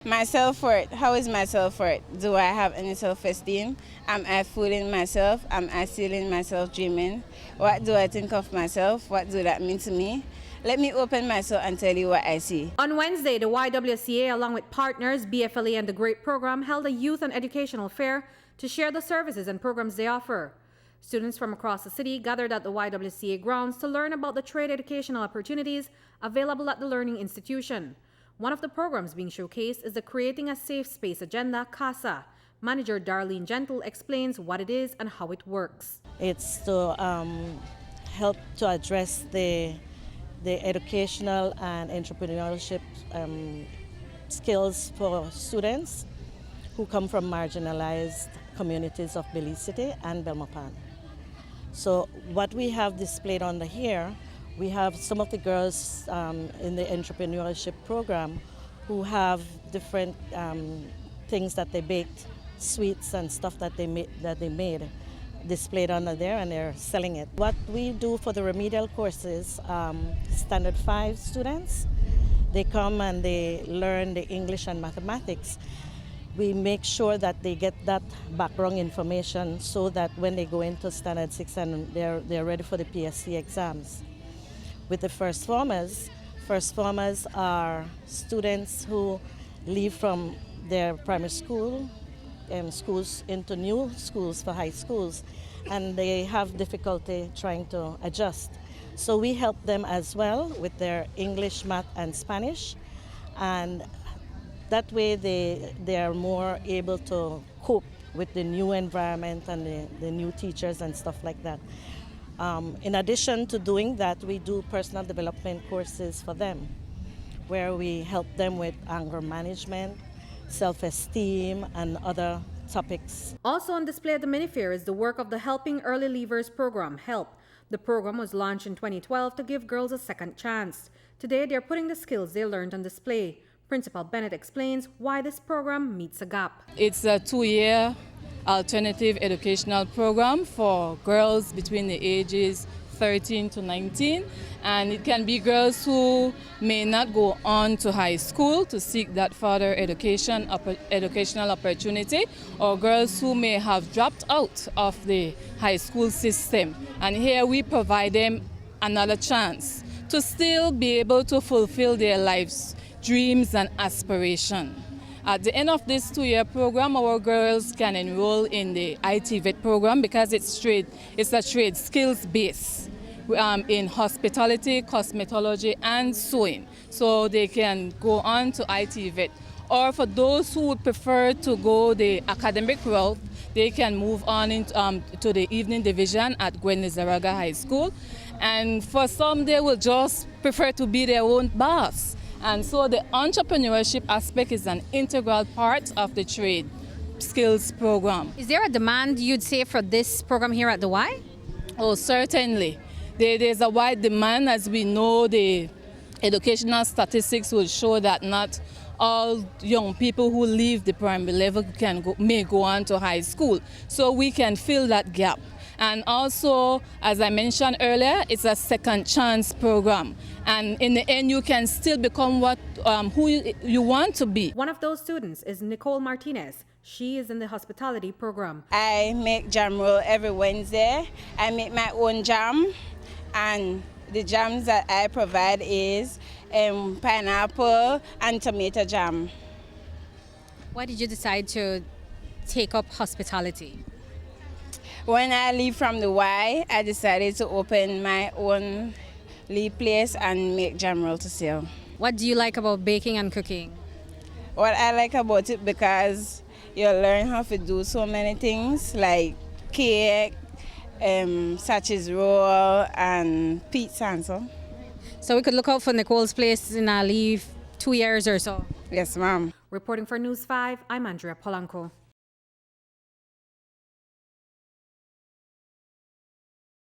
My self-worth, how is my self-worth? Do I have any self-esteem? Am I fooling myself? Am I stealing myself dreaming? What do I think of myself? What do that mean to me? Let me open myself and tell you what I see. On Wednesday, the YWCA, along with partners, BFLA and the GREAT program, held a youth and educational fair to share the services and programs they offer. Students from across the city gathered at the YWCA grounds to learn about the trade educational opportunities available at the learning institution. One of the programs being showcased is the Creating a Safe Space Agenda, CASA. Manager Darlene Gentle explains what it is and how it works. It's to help to address the educational and entrepreneurship skills for students who come from marginalized communities of Belize City and Belmopan. So what we have displayed on here, we have some of the girls in the entrepreneurship program who have different things that they baked, sweets and stuff that they made displayed under there, and they're selling it. What we do for the remedial courses, standard 5 students, they come and they learn the English and mathematics. We make sure that they get that background information so that when they go into standard 6 and they're ready for the PSC exams. With the first formers are students who leave from their primary school schools into new schools for high schools, and they have difficulty trying to adjust. So we help them as well with their English, math, and Spanish, and that way they are more able to cope with the new environment and the new teachers and stuff like that. In addition to doing that, we do personal development courses for them, where we help them with anger management, self-esteem, and other topics. Also on display at the mini fair is the work of the Helping Early Leavers program, HELP. The program was launched in 2012 to give girls a second chance. Today, they're putting the skills they learned on display. Principal Bennett explains why this program meets a gap. It's a 2-year alternative educational program for girls between the ages 13 to 19, and it can be girls who may not go on to high school to seek that further educational opportunity, or girls who may have dropped out of the high school system. And here we provide them another chance to still be able to fulfill their lives' dreams and aspirations. At the end of this 2-year program, our girls can enroll in the IT-VET program because it's a trade skills base in hospitality, cosmetology, and sewing. So they can go on to IT-VET. Or for those who would prefer to go the academic route, they can move on to the evening division at Gwen Lizaraga High School. And for some, they will just prefer to be their own boss. And so the entrepreneurship aspect is an integral part of the trade skills program. Is there a demand, you'd say, for this program here at the Y? Oh, certainly. There's a wide demand. As we know, the educational statistics will show that not all young people who leave the primary level may go on to high school. So we can fill that gap. And also, as I mentioned earlier, it's a second chance program. And in the end, you can still become who you want to be. One of those students is Nicole Martinez. She is in the hospitality program. I make jam roll every Wednesday. I make my own jam, and the jams that I provide is pineapple and tomato jam. Why did you decide to take up hospitality? When I leave from the Y, I decided to open my own place and make jam roll to sell. What do you like about baking and cooking? What I like about it, because you learn how to do so many things like cake, sausage roll, and pizza and so. So we could look out for Nicole's place in our leave 2 years or so? Yes, ma'am. Reporting for News 5, I'm Andrea Polanco.